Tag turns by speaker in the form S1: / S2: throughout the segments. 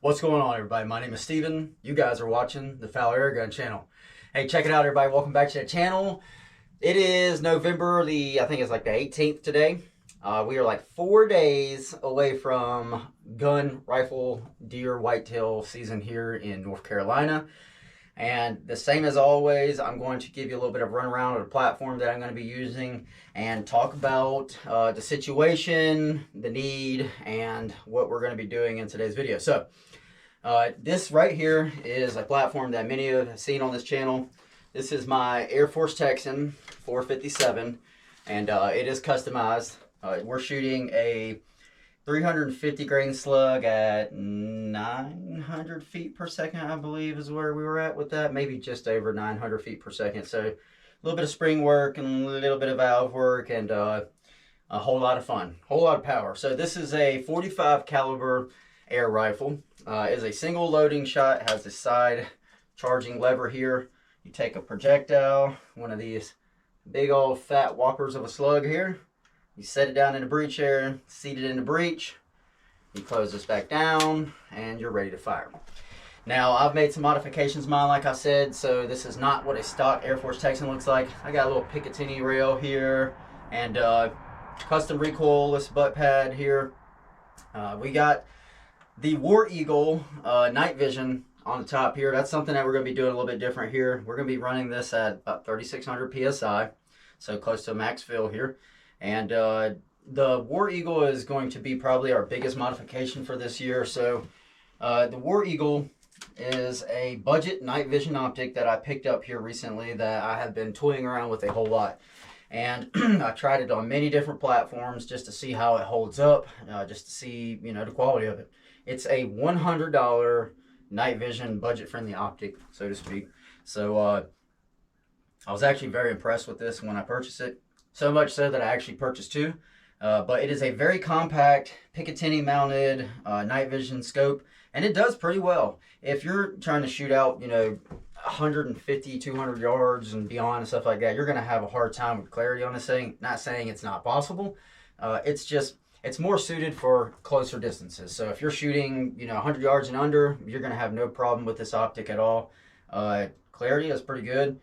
S1: What's going on, everybody? My name is Steven. You guys are watching the Foul Airgun channel. Hey, check it out, everybody. Welcome back to the channel. It is November I think it's like the 18th today. We are like 4 days away from gun, rifle, deer, whitetail season here in North Carolina. And the same as always, I'm going to give you a little bit of runaround of the platform that I'm going to be using and talk about the situation, the need, and what we're going to be doing in today's video. So this right here is a platform that many of you have seen on this channel. This is my Airforce Texan 457, and it is customized. We're shooting a 350 grain slug at 900 feet per second, I believe is where we were at with that. Maybe just over 900 feet per second. So a little bit of spring work and a little bit of valve work and a whole lot of fun, whole lot of power. So this is a 45 caliber air rifle. It is a single loading shot, has a side charging lever here. You take a projectile, one of these big old fat whoppers of a slug here. You set it down in the breech area, seat it in the breech. You close this back down, and you're ready to fire. Now, I've made some modifications mine, like I said, so this is not what a stock Airforce Texan looks like. I got a little Picatinny rail here, and custom recoilless butt pad here. We got the War Eagle night vision on the top here. That's something that we're going to be doing a little bit different here. We're going to be running this at about 3,600 PSI, so close to max fill here. And the War Eagle is going to be probably our biggest modification for this year. So the War Eagle is a budget night vision optic that I picked up here recently that I have been toying around with a whole lot. And I tried it on many different platforms just to see how it holds up, just to see, you know, the quality of it. It's a $100 night vision budget friendly optic, so to speak. So I was actually very impressed with this when I purchased it. So much so that I actually purchased two. But it is a very compact Picatinny mounted night vision scope, and it does pretty well. If you're trying to shoot out, you know, 150, 200 yards and beyond and stuff like that, you're going to have a hard time with clarity on this thing. Not saying it's not possible. It's more suited for closer distances. So if you're shooting, you know, 100 yards and under, you're going to have no problem with this optic at all. Clarity is pretty good.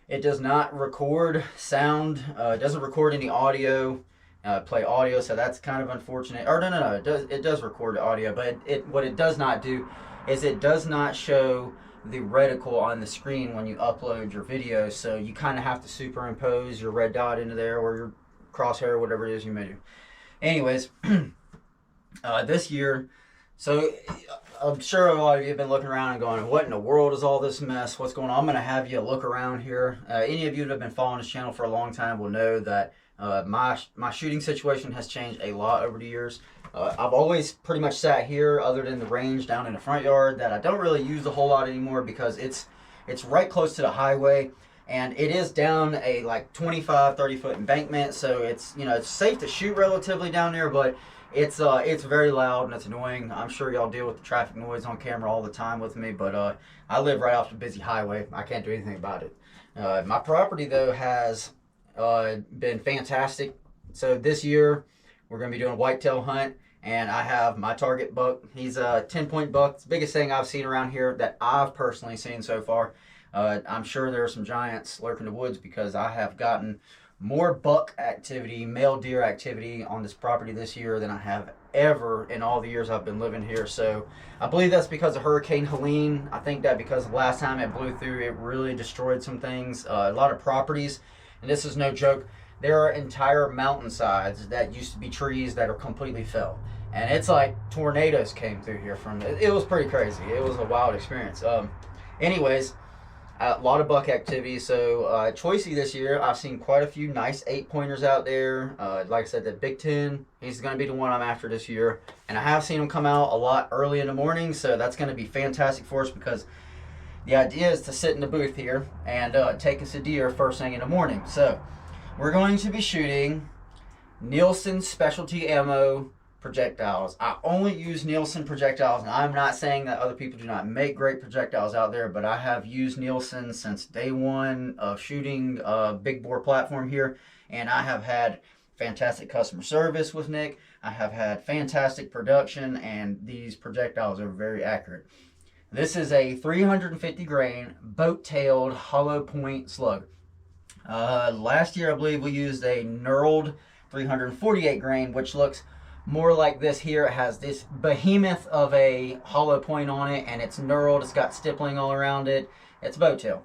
S1: It does not record sound. It doesn't record any audio, play audio, so that's kind of unfortunate. Or no, it does record audio, but what it does not do is it does not show the reticle on the screen when you upload your video, so you kind of have to superimpose your red dot into there or your crosshair or whatever it is you may do. Anyways, this year, so I'm sure a lot of you have been looking around and going, what in the world is all this mess? What's going on? I'm going to have you look around here. Any of you that have been following this channel for a long time will know that my shooting situation has changed a lot over the years. I've always pretty much sat here other than the range down in the front yard that I don't really use a whole lot anymore because it's right close to the highway. And it is down a like 25, 30 foot embankment, so it's, you know, it's safe to shoot relatively down there, but it's very loud and it's annoying. I'm sure y'all deal with the traffic noise on camera all the time with me, but I live right off the busy highway. I can't do anything about it. My property though has been fantastic. So this year we're going to be doing a whitetail hunt, and I have my target buck. He's a 10-point buck. It's the biggest thing I've seen around here that I've personally seen so far. I'm sure there are some giants lurking in the woods because I have gotten more buck activity, male deer activity on this property this year than I have ever in all the years I've been living here. So I believe that's because of Hurricane Helene. I think that because the last time it blew through, it really destroyed some things, a lot of properties. And this is no joke. There are entire mountainsides that used to be trees that are completely fell. And it's like tornadoes came through here from it. It was pretty crazy. It was a wild experience. Anyways, a lot of buck activity. So Choicey this year, I've seen quite a few nice 8-pointers out there. Like I said, the Big 10, he's going to be the one I'm after this year. And I have seen him come out a lot early in the morning, so that's going to be fantastic for us because the idea is to sit in the booth here and take us a deer first thing in the morning. So we're going to be shooting Nielsen Speciality Ammo projectiles. I only use Nielsen projectiles, and I'm not saying that other people do not make great projectiles out there, but I have used Nielsen since day one of shooting a big bore platform here, and I have had fantastic customer service with Nick. I have had fantastic production, and these projectiles are very accurate. This is a 350 grain boat-tailed hollow point slug. Last year, I believe we used a knurled 348 grain, which looks more like this here. It has this behemoth of a hollow point on it, and it's knurled. It's got stippling all around it. It's boat tail.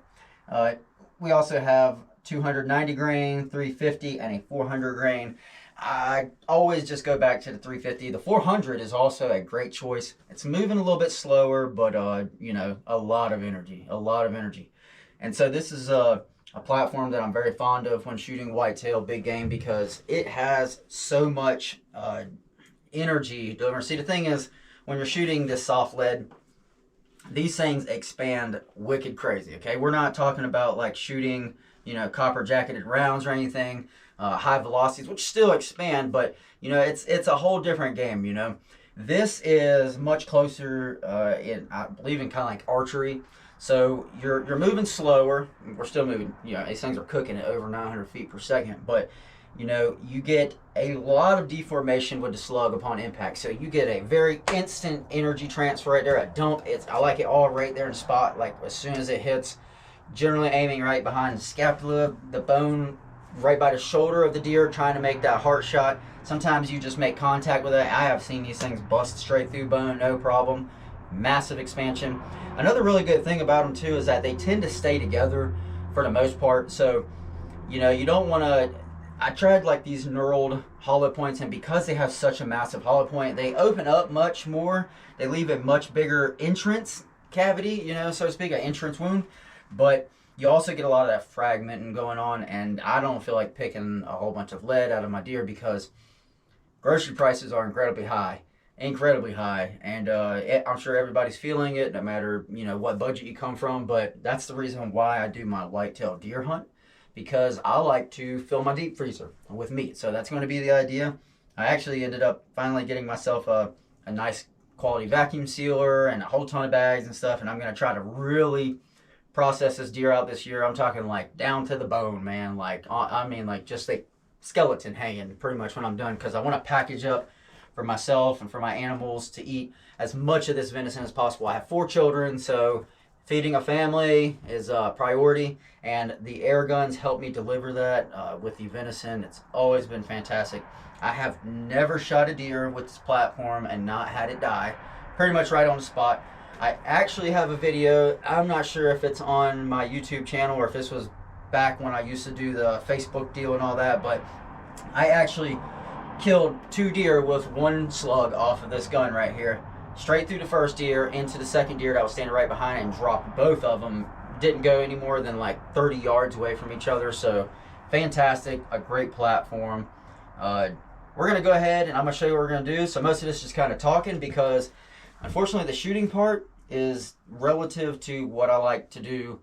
S1: We also have 290 grain, 350, and a 400 grain. I always just go back to the 350. The 400 is also a great choice. It's moving a little bit slower, but you know, a lot of energy. And so this is a platform that I'm very fond of when shooting whitetail big game, because it has so much energy delivered. See, the thing is, when you're shooting this soft lead, these things expand wicked crazy. Okay, we're not talking about like shooting, you know, copper jacketed rounds or anything, high velocities, which still expand, but you know, it's a whole different game. You know, this is much closer in, I believe, in kind of like archery. So you're moving slower. We're still moving. You know, these things are cooking at over 900 feet per second, but you know, you get a lot of deformation with the slug upon impact. So you get a very instant energy transfer right there. I like it all right there in the spot, like as soon as it hits, generally aiming right behind the scapula, the bone, right by the shoulder of the deer, trying to make that heart shot. Sometimes you just make contact with it. I have seen these things bust straight through bone, no problem. Massive expansion. Another really good thing about them too is that they tend to stay together for the most part. So, you know, you don't want to, I tried like these knurled hollow points, and because they have such a massive hollow point, they open up much more. They leave a much bigger entrance cavity, you know, so to speak, an entrance wound. But you also get a lot of that fragmenting going on, and I don't feel like picking a whole bunch of lead out of my deer because grocery prices are incredibly high, and I'm sure everybody's feeling it, no matter, you know, what budget you come from. But that's the reason why I do my whitetail deer hunt, because I like to fill my deep freezer with meat. So that's going to be the idea. I actually ended up finally getting myself a nice quality vacuum sealer and a whole ton of bags and stuff, and I'm going to try to really process this deer out this year. I'm talking like down to the bone, man. Like, I mean, like just a skeleton hanging pretty much when I'm done, because I want to package up for myself and for my animals to eat as much of this venison as possible. I have 4 children, so feeding a family is a priority, and the air guns help me deliver that with the venison. It's always been fantastic. I have never shot a deer with this platform and not had it die, pretty much right on the spot. I actually have a video. I'm not sure if it's on my YouTube channel or if this was back when I used to do the Facebook deal and all that, but I actually killed 2 deer with 1 slug off of this gun right here. Straight through the first deer into the second deer that was standing right behind it, and dropped both of them. Didn't go any more than like 30 yards away from each other. So fantastic, a great platform. We're going to go ahead and I'm going to show you what we're going to do. So most of this is just kind of talking, because unfortunately the shooting part is relative to what I like to do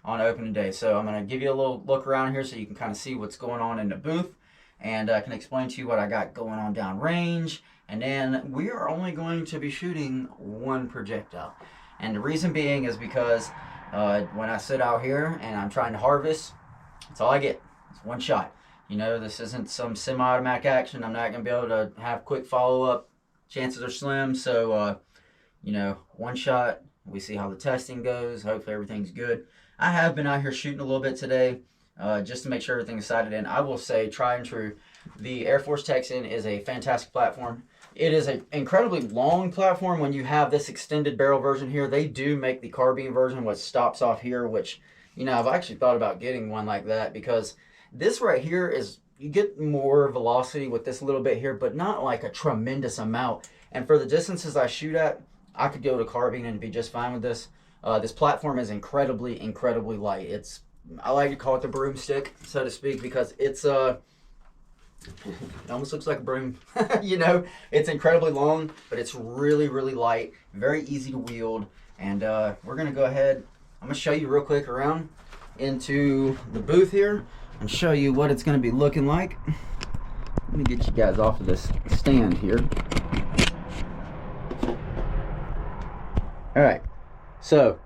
S1: on opening day. So I'm going to give you a little look around here so you can kind of see what's going on in the booth, and I can explain to you what I got going on down range. And then we are only going to be shooting 1 projectile. And the reason being is because when I sit out here and I'm trying to harvest, that's all I get. It's 1 shot. You know, this isn't some semi-automatic action. I'm not going to be able to have quick follow-up. Chances are slim. So, you know, 1 shot. We see how the testing goes. Hopefully everything's good. I have been out here shooting a little bit today just to make sure everything's sighted in. I will say, tried and true, the Airforce Texan is a fantastic platform. It is an incredibly long platform when you have this extended barrel version here. They do make the carbine version, which stops off here, which, you know, I've actually thought about getting one like that, because this right here is, you get more velocity with this little bit here, but not like a tremendous amount. And for the distances I shoot at, I could go to carbine and be just fine with this. This platform is incredibly light. It's, I like to call it the broomstick, so to speak, because it's it almost looks like a broom. You know, it's incredibly long, but it's really light, very easy to wield. And we're gonna go ahead, I'm gonna show you real quick around into the booth here and show you what it's gonna be looking like. Let me get you guys off of this stand here. All right, so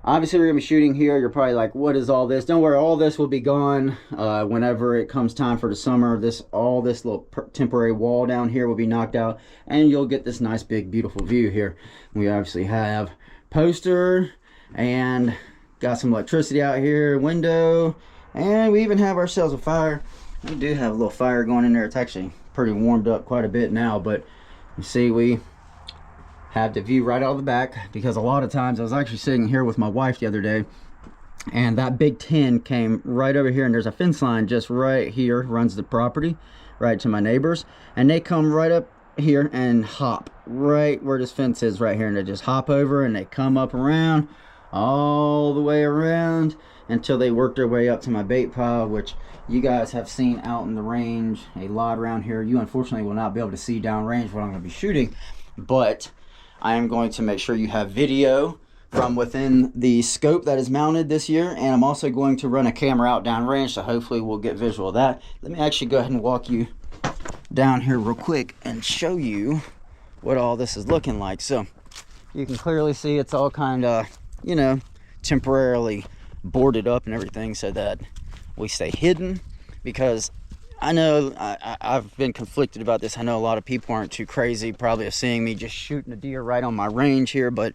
S1: Obviously, we're going to be shooting here. You're probably like, what is all this? Don't worry, all this will be gone whenever it comes time for the summer. All this little temporary wall down here will be knocked out, and you'll get this nice, big, beautiful view here. We obviously have poster, and got some electricity out here, window, and we even have ourselves a fire. We do have a little fire going in there. It's actually pretty warmed up quite a bit now, but you see, we have the view right out of the back, because a lot of times I was actually sitting here with my wife the other day, and that big tin came right over here, and there's a fence line just right here, runs the property right to my neighbors, and they come right up here and hop right where this fence is right here, and they just hop over and they come up around all the way around until they work their way up to my bait pile, which you guys have seen out in the range a lot around here. You unfortunately will not be able to see downrange what I'm going to be shooting, but I am going to make sure you have video from within the scope that is mounted this year, and I'm also going to run a camera out downrange, so hopefully we'll get visual of that. Let me actually go ahead and walk you down here real quick and show you what all this is looking like. So you can clearly see it's all kind of, you know, temporarily boarded up and everything so that we stay hidden, because I know I've been conflicted about this. I know a lot of people aren't too crazy probably of seeing me just shooting a deer right on my range here, but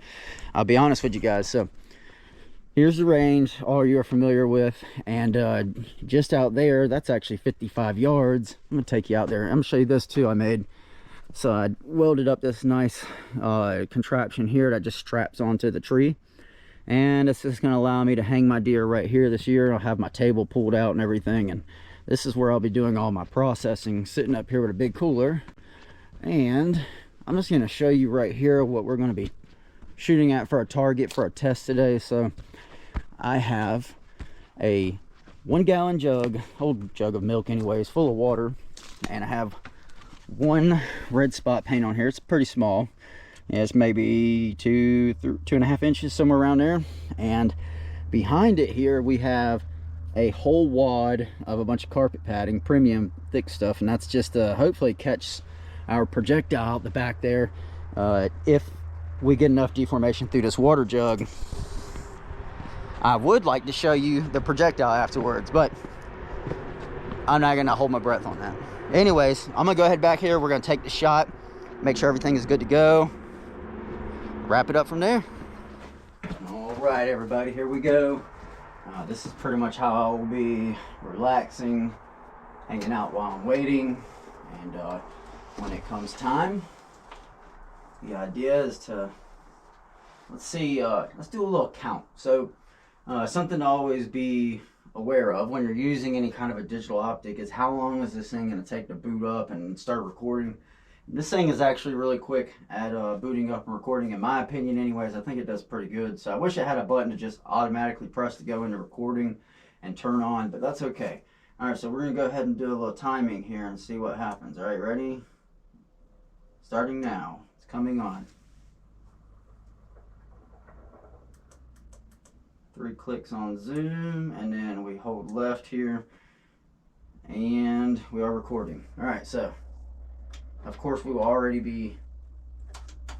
S1: I'll be honest with you guys. So here's the range, all you are familiar with, and just out there, that's actually 55 yards. I'm gonna take you out there. I'm gonna show you this too I made. So I welded up this nice contraption here that just straps onto the tree, and it's just gonna allow me to hang my deer right here this year. I'll have my table pulled out and everything, and this is where I'll be doing all my processing, sitting up here with a big cooler. And I'm just going to show you right here what we're going to be shooting at for a target for a test today. So I have a 1 gallon jug, old jug of milk anyways, full of water, and I have one red spot paint on here. It's pretty small. It's maybe 2.5 inches, somewhere around there. And behind it here we have a whole wad of a bunch of carpet padding, premium thick stuff, and that's just to hopefully catch our projectile out the back there if we get enough deformation through this water jug. I would like to show you the projectile afterwards, but I'm not gonna hold my breath on that. Anyways, I'm gonna go ahead back here. We're gonna take the shot, make sure everything is good to go, wrap it up from there. All right, everybody, here we go. This is pretty much how I will be relaxing, hanging out while I'm waiting, and when it comes time, the idea is to, let's do a little count. So something to always be aware of when you're using any kind of a digital optic is how long is this thing going to take to boot up and start recording. This thing is actually really quick at booting up and recording, in my opinion anyways. I think it does pretty good. So I wish I had a button to just automatically press to go into recording and turn on, but that's okay. All right, so we're going to go ahead and do a little timing here and see what happens. All right, ready? Starting now. It's coming on. 3 clicks on zoom, and then we hold left here, and we are recording. All right, so of course we will already be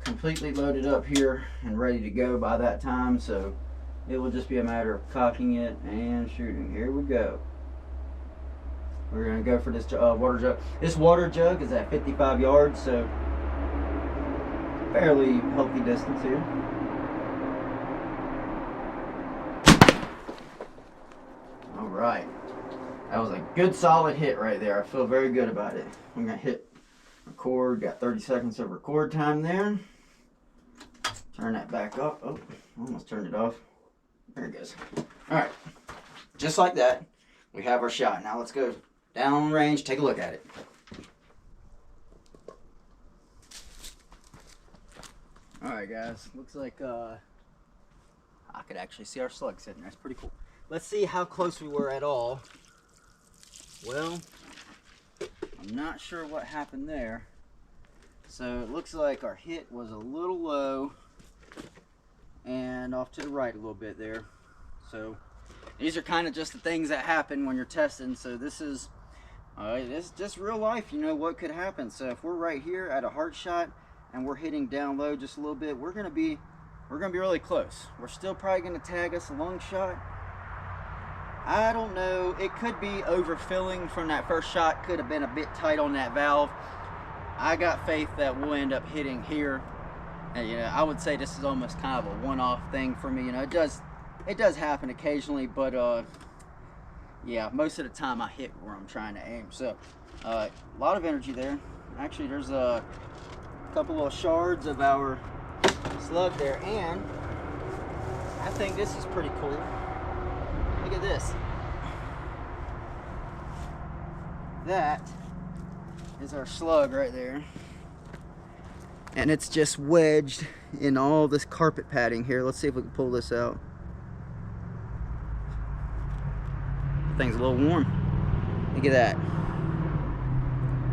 S1: completely loaded up here and ready to go by that time, so it will just be a matter of cocking it and shooting. Here we go. We're going to go for this water jug. This water jug is at 55 yards, so fairly healthy distance here. All right, that was a good solid hit right there. I feel very good about it. I'm going to hit record. Got 30 seconds of record time there. Turn that back up. Oh, almost turned it off. There it goes. All right, just like that, we have our shot. Now let's go down range, take a look at it. All right, guys, looks like I could actually see our slug sitting there. That's pretty cool. Let's see how close we were at all. Well, I'm not sure what happened there. So it looks like our hit was a little low and off to the right a little bit there. So these are kind of just the things that happen when you're testing. So this is it's just real life, you know, what could happen. So if we're right here at a hard shot and we're hitting down low just a little bit, we're going to be we're gonna be really close. We're still probably gonna tag us a long shot. I don't know, it could be overfilling from that first shot, could have been a bit tight on that valve. I got faith that we'll end up hitting here. And, you know, I would say this is almost kind of a one-off thing for me. You know, it does happen occasionally, but yeah, most of the time I hit where I'm trying to aim. So a lot of energy there. Actually, there's a couple of shards of our slug there, and I think this is pretty cool. Look at this. That is our slug right there, and it's just wedged in all this carpet padding here. Let's see if we can pull this out. Thing's a little warm. Look at that.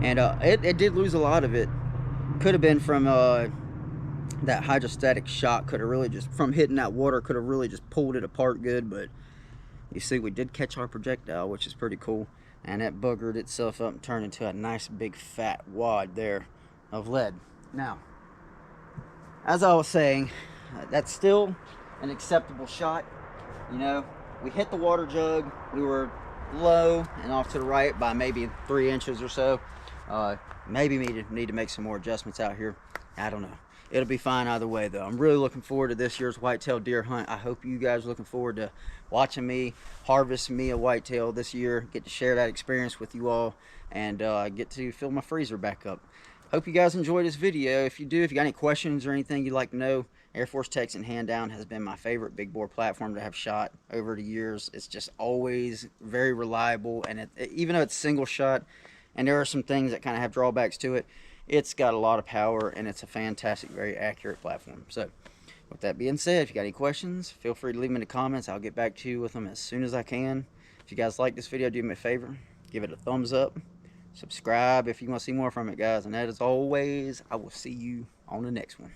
S1: And it did lose a lot of it. Could have been from that hydrostatic shock. Could have really just, from hitting that water, could have really just pulled it apart good. But you see, we did catch our projectile, which is pretty cool. And it boogered itself up and turned into a nice big fat wad there of lead. Now, as I was saying, that's still an acceptable shot. You know, we hit the water jug. We were low and off to the right by maybe 3 inches or so. Maybe we need to make some more adjustments out here. I don't know. It'll be fine either way, though. I'm really looking forward to this year's whitetail deer hunt. I hope you guys are looking forward to watching me harvest me a whitetail this year. Get to share that experience with you all, and get to fill my freezer back up. Hope you guys enjoyed this video. If you do, if you got any questions or anything you'd like to know, Airforce Texan hand down has been my favorite big bore platform to have shot over the years. It's just always very reliable, and even though it's single shot, and there are some things that kind of have drawbacks to it, it's got a lot of power, and it's a fantastic, very accurate platform. So with that being said, if you got any questions, feel free to leave them in the comments. I'll get back to you with them as soon as I can. If you guys like this video, do me a favor, give it a thumbs up, subscribe if you want to see more from it, guys. And as always, I will see you on the next one.